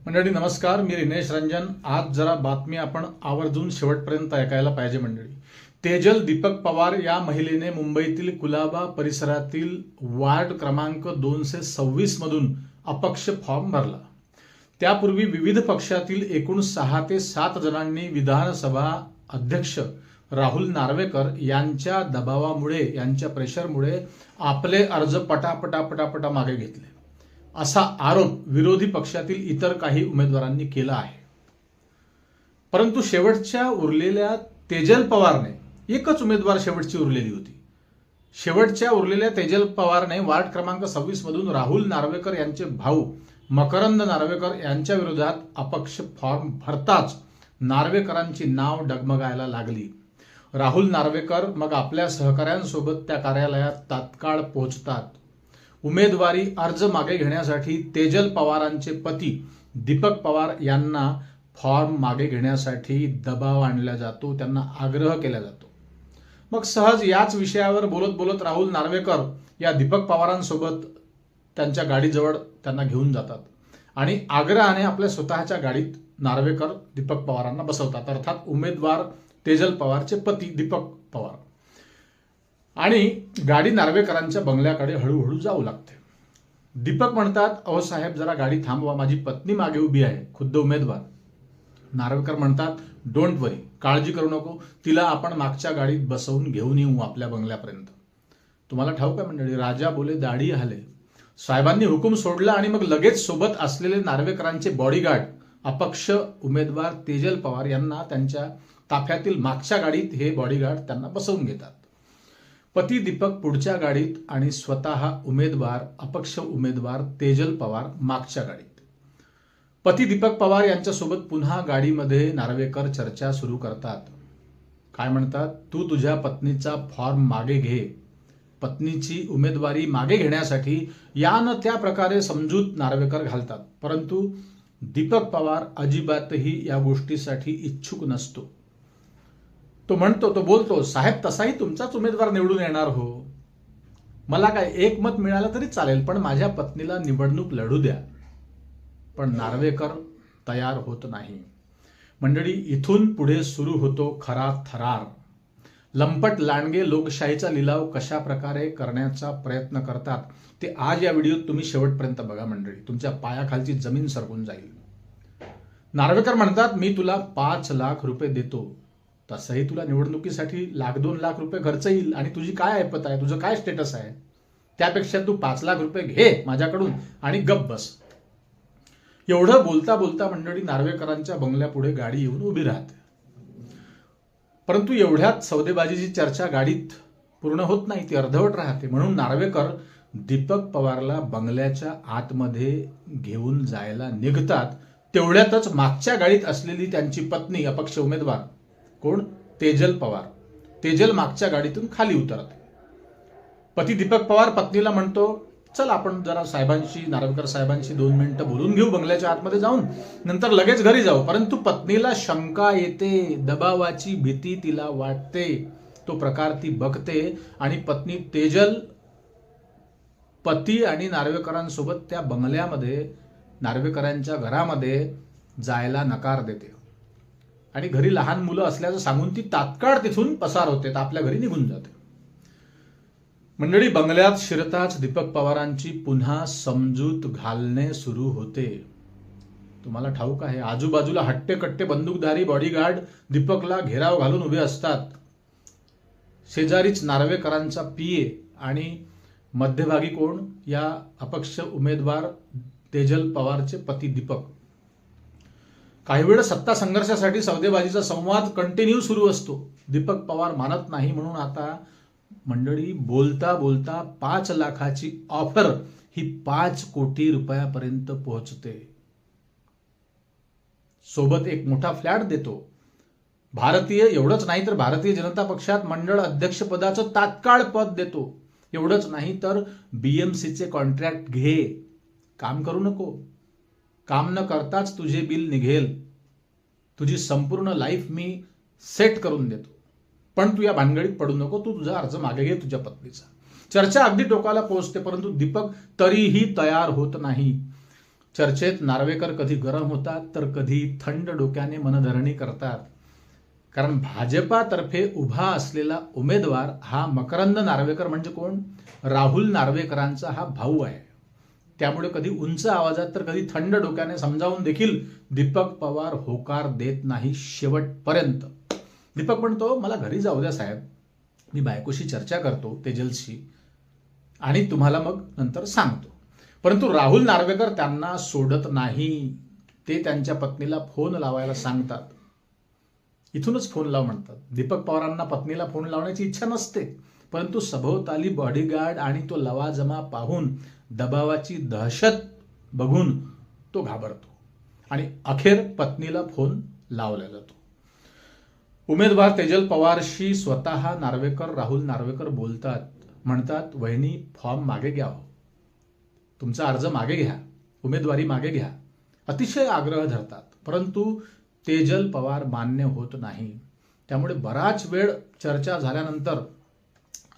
मंडळी नमस्कार, मी रिनेश रंजन. आज जरा बातमी आपण आवर्जून शेवटपर्यंत ऐकायला पाहिजे. मंडळी, तेजल दीपक पवार या महिलेने मुंबईतील कुलाबा परिसरातील वार्ड क्रमांक 226 मधून अपक्ष फॉर्म भरला. त्यापूर्वी विविध पक्षातील एकूण 6 ते 7 जणांनी विधानसभा अध्यक्ष राहुल नार्वेकर यांच्या दबावामुळे, यांच्या प्रेशरमुळे आपले अर्ज पटापटा मागे घेतले, असा आरोप विरोधी पक्षातील इतर काही उमेदवारांनी केला आहे. परंतु शेवटच्या उरलेल्या तेजल पवारने, एकच उमेदवार शेवटची उरलेली होती, शेवटच्या उरलेल्या तेजल पवारने वार्ड क्रमांक 26 मधून राहुल नार्वेकर यांचे भाऊ मकरंद नार्वेकर यांच्या विरोधात अपक्ष फॉर्म भरताच नार्वेकरांची नाव डगमगायला लागली. राहुल नार्वेकर मग आपल्या सहकाऱ्यांसोबत त्या कार्यालयात तात्काळ पोहोचतात. उमेदवारी अर्ज मागे घेण्यासाठी तेजल पवारांचे पती दीपक पवार यांना फॉर्म मागे घेण्यासाठी दबाव आणला जातो, त्यांना आग्रह केला जातो. मग सहज याच विषयावर बोलत बोलत राहुल नार्वेकर या दीपक पवारांसोबत त्यांच्या गाडीजवळ त्यांना घेऊन जातात आणि आग्रहाने आपल्या स्वतःच्या गाडीत नार्वेकर दीपक पवारांना बसवतात, अर्थात उमेदवार तेजल पवारचे पती दीपक पवार. आणि गाडी नार्वेकरांच्या बंगल्याकडे हळूहळू जाऊ लागते. दीपक म्हणतात, अहो साहेब जरा गाडी थांबवा, माझी पत्नी मागे उभी आहे, खुद्द उमेदवार. नार्वेकर म्हणतात, डोंट वरी, काळजी करू नको, तिला आपण मागच्या गाडीत बसवून घेऊन येऊ आपल्या बंगल्यापर्यंत. तुम्हाला ठाऊक आहे मंडळी, राजा बोले दाढी हाले. साहेबांनी हुकूम सोडला आणि मग लगेच सोबत असलेले नार्वेकरांचे बॉडीगार्ड अपक्ष उमेदवार तेजल पवार यांना त्यांच्या ताफ्यातील मागच्या गाडीत हे बॉडीगार्ड त्यांना बसवून घेतात. पती दीपक पुढच्या गाडीत आणि स्वतः उमेदवार, अपक्ष उमेदवार तेजल पवार मागच्या गाडीत. पती दीपक पवार यांच्यासोबत पुन्हा गाडीमध्ये नार्वेकर चर्चा सुरू करतात. काय म्हणतात, तू तुझ्या पत्नीचा फॉर्म मागे घे. पत्नीची उमेदवारी मागे घेण्यासाठी या न त्या प्रकारे समजूत नार्वेकर घालतात. परंतु दीपक पवार अजिबातही या गोष्टीसाठी इच्छुक नसतो. तो म्हणतो, तो बोलतो, साहेब तसाही तुमचाच उमेदवार निवडून येणार हो, मला काय एक मत मिळालं तरी चालेल, पण माझ्या पत्नीला निवडणूक लढू द्या. पण नार्वेकर तयार होत नाही. मंडळी, इथून पुढे सुरू होतो खरा थरार. लंपट लांडगे लोकशाहीचा लिलाव कशा प्रकारे करण्याचा प्रयत्न करतात ते आज या व्हिडिओत तुम्ही शेवटपर्यंत बघा. मंडळी, तुमच्या पायाखालची जमीन सरकून जाईल. नार्वेकर म्हणतात, मी तुला 5 लाख रुपये देतो, तसंही तुला निवडणुकीसाठी 1-2 लाख रुपये खर्च येईल आणि तुझी काय ऐपत आहे, तुझं काय स्टेटस आहे, त्यापेक्षा तू 5 लाख रुपये घे माझ्याकडून आणि गप बस. एवढं बोलता बोलता मंडळी नार्वेकरांच्या बंगल्यापुढे गाडी येऊन उभी राहते. परंतु एवढ्यात सौदेबाजीची चर्चा गाडीत पूर्ण होत नाही, ती अर्धवट राहते. म्हणून नार्वेकर दीपक पवारला बंगल्याच्या आतमध्ये घेऊन जायला निघतात. तेवढ्यातच मागच्या गाडीत असलेली त्यांची पत्नी, अपक्ष उमेदवार, कोण, तेजल पवार, तेजल मागच्या गाडीतून खाली उतरते. पती दीपक पवार पत्नीला म्हणतो, चल आपण जरा साहेबांशी, नार्वेकर साहेबांशी 2 मिनिटं बोलून घेऊ बंगल्याच्या आतमध्ये जाऊन, नंतर लगेच घरी जाऊ. परंतु पत्नीला शंका येते, दबावाची भीती तिला वाटते. तो प्रकार ती बघते आणि पत्नी तेजल पती आणि नार्वेकरांसोबत त्या बंगल्यामध्ये, नार्वेकरांच्या घरामध्ये जायला नकार देते आणि घरी लहान मुलं असल्याचं सांगून ती तात्काळ तिथून पसार होते, आपल्या घरी निघून जाते. मंडळी, बंगल्यात शिरताच दीपक पवारांची पुन्हा समजूत घालणे सुरू होते. तुम्हाला ठाऊक आहे, आजूबाजूला हट्टेकट्टे बंदूकधारी बॉडीगार्ड दीपकला घेराव घालून उभे असतात. शेजारीच नार्वेकरांचा पीए आणि मध्यभागी कोण, या अपक्ष उमेदवार तेजल पवारचे पती दीपक. काही वेळ सत्ता संघर्षासाठी सौदेबाजीचा संवाद कंटिन्यू सुरू असतो. दीपक पवार मानत नाही, म्हणून आता मंडळी बोलता बोलता 5 लाखाची ऑफर ही 5 कोटी रुपयापर्यंत पोहोचते. सोबत एक मोठा फ्लॅट देतो. एवढंच नाही तर भारतीय जनता पक्षात मंडळ अध्यक्षपदाचं तात्काळ पद देतो. एवढंच नाही तर BMCचे कॉन्ट्रॅक्ट घे, काम करू नको, काम न करताच तुझे बिल निघेल, तुझी संपूर्ण लाईफ मी सेट करून देतो, पण तू या भानगडीत पडू नको, तू तुझा अर्ज मागे घे तुझ्या पत्नीचा. चर्चा अगदी टोकाला पोहोचते, परंतु दीपक तरीही तयार होत नाही. चर्चेत नार्वेकर कधी गरम होतात तर कधी थंड डोक्याने मनधरणी करतात. कारण भाजपातर्फे उभा असलेला उमेदवार हा मकरंद नार्वेकर म्हणजे कोण? राहुल नार्वेकरांचा हा भाऊ आहे. त्यामुळे कधी उंच आवाजात तर कधी थंड डोक्याने समजावून देखील दीपक पवार होकार देत नाही शेवटपर्यंत. दीपक म्हणतो मला घरी जाऊ द्या साहेब, मी बायकोशी चर्चा करतो तेजलशी आणि तुम्हाला मग नंतर सांगतो. परंतु राहुल नार्वेकर त्यांना सोडत नाही. ते त्यांच्या पत्नीला फोन लावायला सांगतात. इथूनच फोन लाव म्हणतात. दीपक पवारांना पत्नीला फोन लावण्याची इच्छा नसते, परंतु सभोवताली बॉडीगार्ड आणि तो लवाजमा पाहून दबावाची दहशत बघून तो घाबरतो आणि अखेर पत्नीला फोन लावला जातो. उमेदवार तेजल पवारशी स्वतः नार्वेकर राहुल नार्वेकर बोलतात. म्हणतात वहिनी फॉर्म मागे घ्या, हो तुमचा अर्ज मागे घ्या, उमेदवारी मागे घ्या. अतिशय आग्रह धरतात, परंतु तेजल पवार मान्य होत नाही. त्यामुळे बराच वेळ चर्चा झाल्यानंतर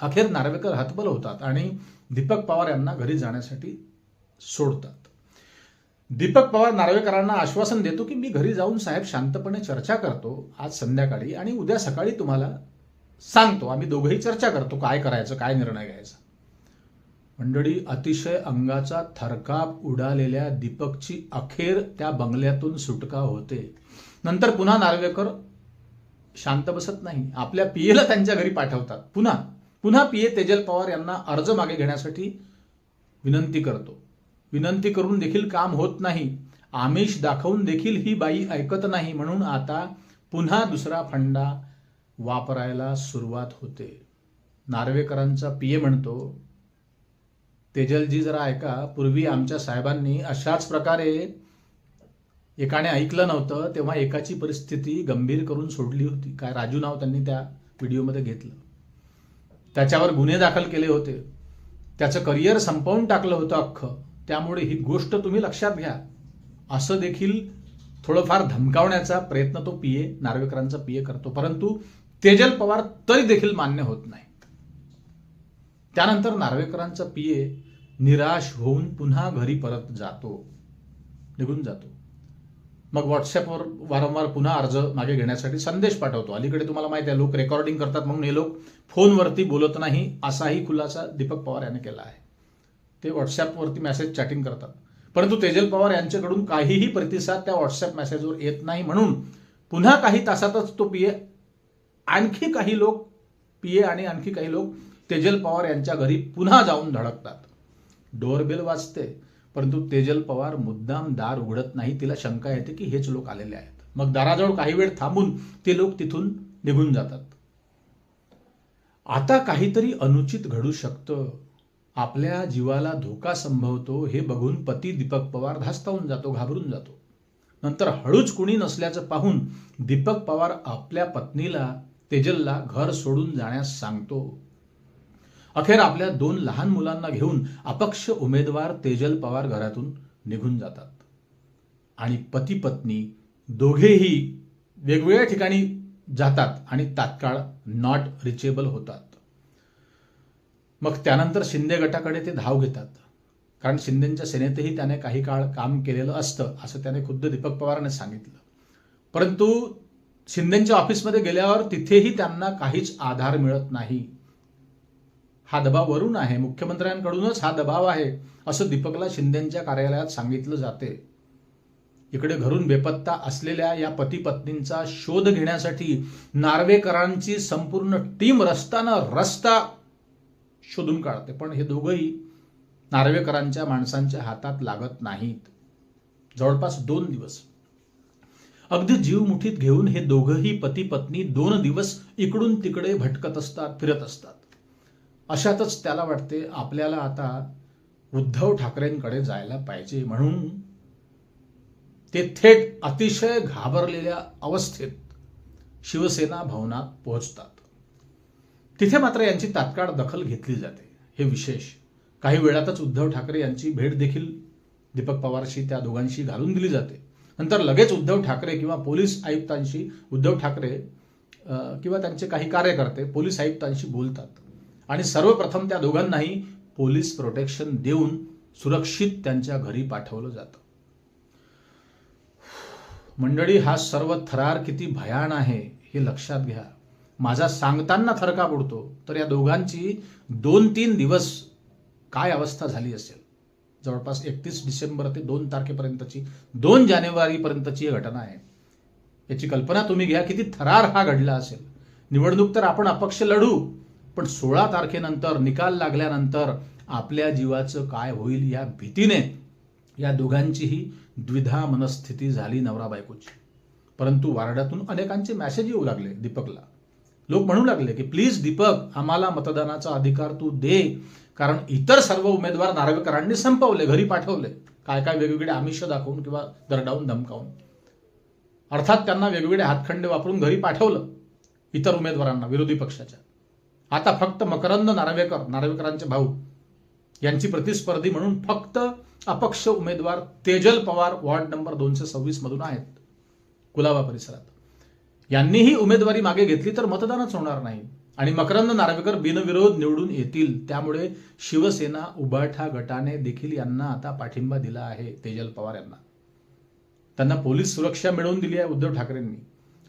अखेर नार्वेकर हतबल होतात आणि दीपक पवार यांना घरी जाण्यासाठी सोडतात. दीपक पवार नार्वेकरांना आश्वासन देतो की मी घरी जाऊन साहेब शांतपणे चर्चा करतो आज संध्याकाळी आणि उद्या सकाळी तुम्हाला सांगतो. आम्ही दोघंही चर्चा करतो काय करायचं, काय निर्णय घ्यायचा. मंडळी, अतिशय अंगाचा थरकाप उडालेल्या दीपकची अखेर त्या बंगल्यातून सुटका होते. नंतर पुन्हा नार्वेकर शांत बसत नाही. आपल्या पीएला त्यांच्या घरी पाठवतात. पुन्हा पीए तेजल पवार यांना अर्ज मागे घेण्यासाठी विनंती करतो. विनंती करून देखील काम होत नाही. आमिष दाखवून देखील ही बाई ऐकत नाही. म्हणून आता पुन्हा दुसरा फंडा वापरायला सुरुवात होते. नार्वेकरांचा पीए म्हणतो तेजलजी जरा ऐका, पूर्वी आमच्या साहेबांनी अशाच प्रकारे एकाने ऐकलं नव्हतं तेव्हा एकाची परिस्थिती गंभीर करून सोडली होती. काय राजू नाव त्यांनी त्या व्हिडिओमध्ये घेतलं. त्याच्यावर गुन्हे दाखल केले होते. त्याचं करिअर संपवून टाकलं होतं अख्खं. त्यामुळे ही गोष्ट तुम्ही लक्षात घ्या. असं देखील थोडंफार धमकावण्याचा प्रयत्न तो पीए नार्वेकरांचा पीए करतो. परंतु तेजल पवार तरी देखील मान्य होत नाही. त्यानंतर नार्वेकरांचा पीए निराश होऊन पुन्हा घरी परत जातो, निघून जातो. मग व्हॉट्सअपवर वारंवार पुन्हा अर्ज मागे घेण्यासाठी संदेश पाठवतो. अलीकडे तुम्हाला माहिती आहे लोक रेकॉर्डिंग करतात म्हणून हे लोक फोनवरती बोलत नाही असाही खुलासा दीपक पवार यांनी केला आहे. ते व्हॉट्सअपवरती मेसेज चॅटिंग करतात. परंतु तेजल पवार यांच्याकडून काहीही प्रतिसाद त्या व्हॉट्सअप मेसेजवर येत नाही. म्हणून पुन्हा काही तासातच तो पीए आणखी काही लोक तेजल पवार यांच्या घरी पुन्हा जाऊन धडकतात. डोरबेल वाजते, परंतु तेजल पवार मुद्दाम दार उघडत नाही. तिला शंका येते की हेच लोक आलेले आहेत. मग दाराजवळ काही वेळ थांबून ते लोक तिथून निघून जातात. आता काहीतरी अनुचित घडू शकतं, आपल्या जीवाला धोका संभवतो हे बघून पती दीपक पवार धास्तावून जातो, घाबरून जातो. नंतर हळूच कुणी नसल्याचं पाहून दीपक पवार आपल्या पत्नीला तेजलला घर सोडून जाण्यास सांगतो. अखेर आपल्या 2 लहान मुलांना घेऊन अपक्ष उमेदवार तेजल पवार घरातून निघून जातात आणि पती पत्नी दोघेही वेगवेगळ्या ठिकाणी जातात आणि तात्काळ नॉट रिचेबल होतात. मग त्यानंतर शिंदे गटाकडे ते धाव घेतात. कारण शिंदेच्या सेनेतही त्याने काही काळ काम केलेलं असतं असं त्याने खुद्द दीपक पवारांनी सांगितलं. परंतु शिंदेच्या ऑफिसमध्ये गेल्यावर तिथेही त्यांना काहीच आधार मिळत नाही. हा दबाव वरून आहे, मुख्यमंत्र्यांकडूनच हा दबाव आहे असं दीपकला शिंदेच्या कार्यालयात सांगितलं जाते. इकडे घरून बेपत्ता असलेल्या या पती पत्नींचा शोध घेण्यासाठी नार्वेकरांची संपूर्ण टीम रस्ता शोधून काढते. पण हे दोघंही नार्वेकरांच्या माणसांच्या हातात लागत नाहीत. जवळपास 2 दिवस अगदी जीव मुठीत घेऊन हे दोघंही पती पत्नी 2 दिवस इकडून तिकडे भटकत असतात, फिरत असतात. अशातच त्याला वाटते आपल्याला आता उद्धव ठाकरेंकडे जायला पाहिजे. म्हणून ते थेट अतिशय घाबरलेल्या अवस्थेत शिवसेना भवनात पोहोचतात. तिथे मात्र यांची तात्काळ दखल घेतली जाते. हे विशेष. काही वेळातच उद्धव ठाकरे यांची भेट देखील दीपक पवारशी त्या दोघांशी घालून दिली जाते. नंतर लगेच उद्धव ठाकरे किंवा पोलीस आयुक्तांशी उद्धव ठाकरे किंवा त्यांचे काही कार्यकर्ते पोलीस आयुक्तांशी बोलतात आणि सर्वप्रथम त्या दोघांनाही पोलीस प्रोटेक्शन देऊन सुरक्षित त्यांच्या घरी पाठवलं जातं. मंडळी, हा सर्व थरार किती भयान आहे हे लक्षात घ्या. माझा सांगताना थरकाप उडतो. तर या दोघांची 2-3 दिवस काय अवस्था झाली असेल. जवळपास 31 डिसेंबर ते 2 तारखेपर्यंतची, 2 जानेवारीपर्यंतची ही घटना आहे. याची कल्पना तुम्ही घ्या, किती थरार हा घडला असेल. निवडणूक तर आपण अपक्ष लढू, पण 16 तारखेनंतर निकाल लागल्यानंतर आपल्या जीवाचं काय होईल या भीतीने या दोघांचीही द्विधा मनस्थिती झाली नवरा बायकोची. परंतु वार्डातून अनेकांचे मेसेज येऊ लागले दीपकला. लोक म्हणू लागले की प्लीज दीपक, आम्हाला मतदानाचा अधिकार तू दे, कारण इतर सर्व उमेदवार नार्वेकरांनी संपवले, घरी पाठवले, काय काय वेगवेगळे आमिष दाखवून किंवा दरडावून धमकावून. अर्थात त्यांना वेगवेगळे हातखंडे वापरून घरी पाठवलं इतर उमेदवारांना, विरोधी पक्षाच्या. आता फक्त मकरंद नार्वेकर, नार्वेकरांचे भाऊ, यांची प्रतिस्पर्धी म्हणून फक्त अपक्ष उमेदवार तेजल पवार वॉर्ड नंबर 226 मधून आहेत कुलाबा परिसरात. यांनीही उमेदवारी मागे घेतली तर मतदानच होणार नाही आणि मकरंद नार्वेकर बिनविरोध निवडून येतील. त्यामुळे शिवसेना उबाठा गटाने देखील यांना आता पाठिंबा दिला आहे, तेजल पवार यांना. त्यांना पोलीस सुरक्षा मिळवून दिली आहे उद्धव ठाकरेंनी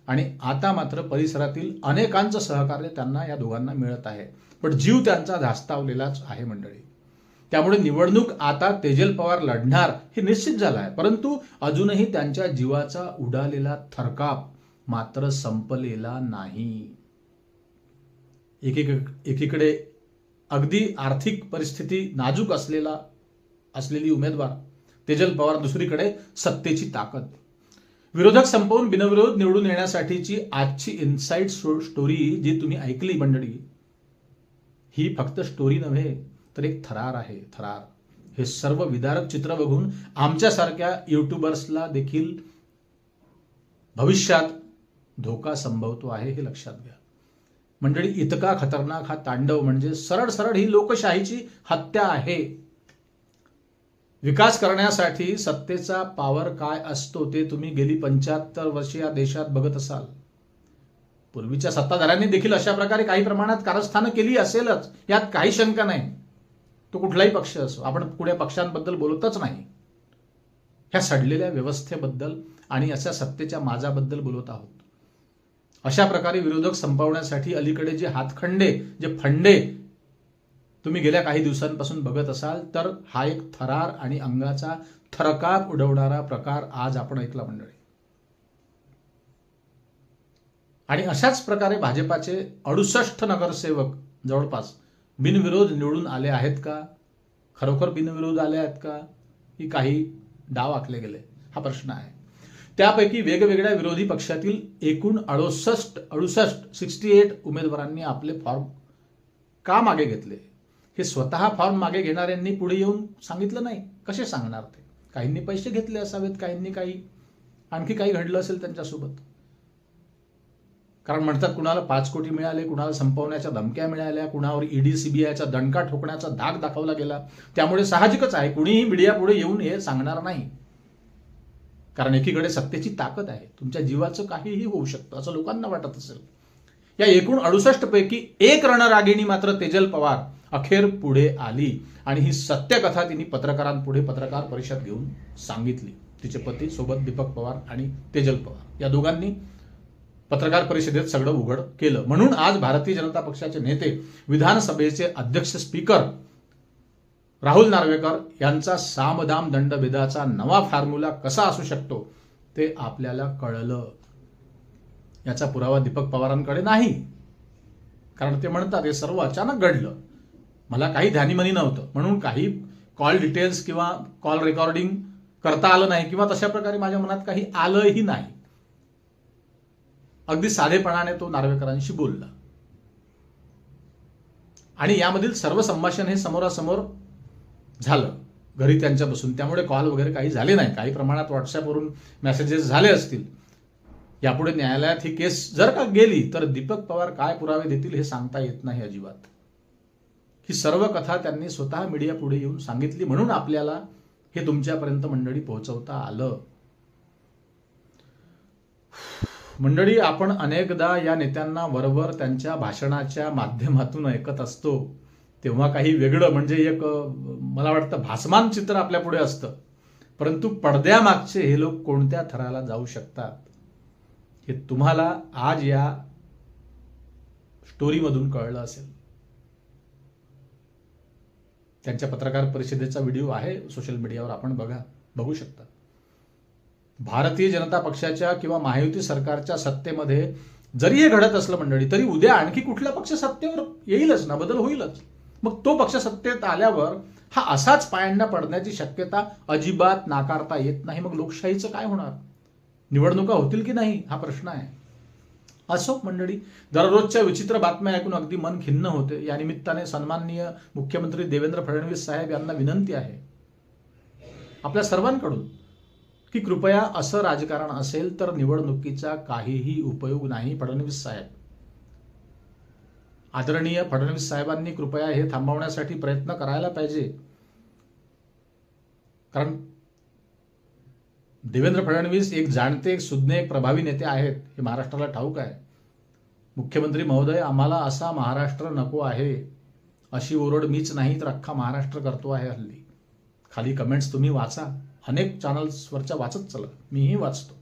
आणि आता मात्र परिसरातील अनेकांचं सहकार्य त्यांना, या दोघांना मिळत आहे. पण जीव त्यांचा धास्तावलेलाच आहे मंडळी. त्यामुळे निवडणूक आता तेजल पवार लढणार हे निश्चित झालं आहे. परंतु अजूनही त्यांच्या जीवाचा उडालेला थरकाप मात्र संपलेला नाही. एकीकडे अगदी आर्थिक परिस्थिती नाजूक असलेली उमेदवार तेजल पवार, दुसरीकडे सत्तेची ताकद. विरोधक संपवून बिनविरोध निवडून येण्यासाठीची आजची इनसाइड स्टोरी जी तुम्ही ऐकली मंडळी, ही फक्त स्टोरी नव्हे तर एक थरार आहे, थरार. हे सर्व विदारक चित्र बघून आमच्यासारख्या युट्यूबर्सला देखील भविष्यात धोका संभवतो आहे, हे लक्षात घ्या मंडळी. इतका खतरनाक हा तांडव म्हणजे सरळ सरळ ही लोकशाहीची हत्या आहे. विकास करण्यासाठी सत्तेचा पॉवर काय असतो ते तुम्ही गेली 75 वर्षे या देशात बघत असाल. पूर्वीच्या सत्ताधाऱ्यांनी देखील अशा प्रकारे काही प्रमाणात कारस्थानं केली असेलच, यात काही शंका नाही. तो कुठलाही पक्ष असो, आपण पुढे पक्षांबद्दल बोलतच नाही, ह्या सडलेल्या व्यवस्थेबद्दल आणि अशा सत्तेच्या माजाबद्दल बोलत आहोत. अशा प्रकारे विरोधक संपवण्यासाठी अलीकडे जे हातखंडे, जे फंडे तुम्ही गेल्या काही दिवसांपासून बघत असाल, तर हा एक थरार आणि अंगाचा थरकाप उडवणारा प्रकार आज आपण ऐकला मंडळी. आणि अशाच प्रकारे भाजपाचे 68 नगरसेवक जवळपास बिनविरोध निवडून आले आहेत का? खरोखर बिनविरोध आले आहेत का, की काही डाव आखले गेले, हा प्रश्न आहे. त्यापैकी वेगवेगळ्या विरोधी पक्षातील एकूण 68 उमेदवारांनी आपले फॉर्म का मागे घेतले हे स्वतः फॉर्म मागे घेणाऱ्यांनी पुढे येऊन सांगितलं नाही. कसे सांगणार ते? काहींनी पैसे घेतले असावेत, काहींनी आणखी काही घडलं असेल त्यांच्यासोबत. कारण म्हणतात कुणाला 5 कोटी मिळाले, कुणाला संपवण्याच्या धमक्या मिळाल्या, कुणावर ईडी सीबीआयचा दणका ठोकण्याचा धाक दाखवला गेला. त्यामुळे साहजिकच आहे कुणीही मीडिया पुढे येऊन हे सांगणार नाही. कारण एकीकडे सत्तेची ताकद आहे, तुमच्या जीवाचं काहीही होऊ शकतं असं लोकांना वाटत असेल. या एकूण 68 पैकी एक रणरागिणी मात्र तेजल पवार अखेर पुढे आली आणि ही सत्यकथा तिने पत्रकारांपुढे पत्रकार परिषद घेऊन सांगितली. तिचे पती सोबत दीपक पवार आणि तेजल पवार या दोघांनी पत्रकार परिषदेत सगळं उघड केलं. म्हणून आज भारतीय जनता पक्षाचे नेते, विधानसभेचे अध्यक्ष स्पीकर राहुल नार्वेकर यांचा सामदाम दंडभेदाचा नवा फॉर्म्युला कसा असू शकतो ते आपल्याला कळलं. याचा पुरावा दीपक पवारांकडे नाही, कारण ते म्हणतात हे सर्व अचानक घडलं, मला काही ध्यानीमनी नव्हतं, म्हणून काही कॉल डिटेल्स किंवा कॉल रेकॉर्डिंग करता आलं नाही किंवा तशा प्रकारे माझ्या मनात काही आलंही नाही. अगदी साधेपणाने तो नार्वेकरांशी बोलला आणि यामधील सर्व संभाषण हे समोरासमोर झालं घरी त्यांच्या बसून. त्यामुळे कॉल वगैरे काही झाले नाही. काही प्रमाणात व्हॉट्सअपवरून मेसेजेस झाले असतील. यापुढे न्यायालयात ही केस जर का गेली तर दीपक पवार काय पुरावे देतील हे सांगता येत नाही अजिबात. ही सर्व कथा त्यांनी स्वतः मीडिया पुढे येऊन सांगितली, म्हणून आपल्याला हे तुमच्यापर्यंत मंडळी पोहोचवता आलं. मंडळी, आपण अनेकदा या नेत्यांना वरवर त्यांच्या भाषणाच्या माध्यमातून ऐकत असतो, तेव्हा काही वेगळं म्हणजे एक मला वाटतं भासमान चित्र आपल्या पुढे असतं. परंतु पडद्यामागचे हे लोक कोणत्या थराला जाऊ शकतात हे तुम्हाला आज या स्टोरीमधून कळलं असेल. त्यांच्या पत्रकार परिषदेचा व्हिडिओ आहे सोशल मीडियावर, आपण बघू शकता. भारतीय जनता पक्षाच्या किंवा महायुती सरकारच्या सत्तेमध्ये जरी हे घडत असलं मंडळी, तरी उद्या आणखी कुठला पक्ष सत्तेवर येईलच ना, बदल होईलच. मग तो पक्ष सत्तेत आल्यावर हा असाच पायंडा पडण्याची शक्यता अजिबात नाकारता येत नाही. मग लोकशाहीचं काय होणार? निवडणुका होतील की नाही हा प्रश्न आहे. असो मंडळी, दररोजच्या विचित्र बातम्या ऐकून अगदी मन खिन्न होते. या निमित्ताने सन्माननीय मुख्यमंत्री देवेंद्र फडणवीस साहेब यांना विनंती आहे आपल्या सर्वांकडून की कृपया असं राजकारण असेल तर निवडणुकीचा काहीही उपयोग नाही. फडणवीस साहेब, आदरणीय फडणवीस साहेबांनी कृपया हे थांबवण्यासाठी प्रयत्न करायला पाहिजे. कारण देवेंद्र फडणवीस एक जाणते, एक सुज्ञ, एक प्रभावी नेते आहेत हे महाराष्ट्राला ठाऊक आहे. मुख्यमंत्री महोदय, आम्हाला असा महाराष्ट्र नको आहे, अशी ओरड मीच नाही तर अख्खा महाराष्ट्र करतो आहे. हल्ली खाली कमेंट्स तुम्ही वाचा, अनेक चॅनल्सवरच्या वाचत चला, मीही वाचतो.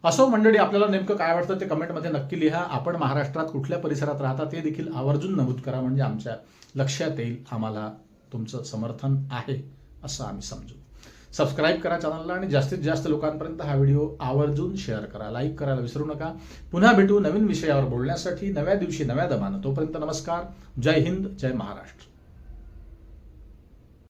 असो मंडळी, आपल्याला नेमकं काय वाटतं ते कमेंटमध्ये नक्की लिहा. आपण महाराष्ट्रात कुठल्या परिसरात राहता ते देखील आवर्जून नमूद करा, म्हणजे आमच्या लक्षात येईल आम्हाला तुमचं समर्थन आहे असं आम्ही समजू. सबस्क्राईब करा चॅनलला आणि जास्तीत जास्त लोकांपर्यंत हा व्हिडिओ आवर्जून शेअर करा, लाईक करायला विसरू नका. पुन्हा भेटू नवीन विषयावर बोलण्यासाठी नव्या दिवशी नव्या दमानं. तोपर्यंत नमस्कार, जय हिंद, जय महाराष्ट्र.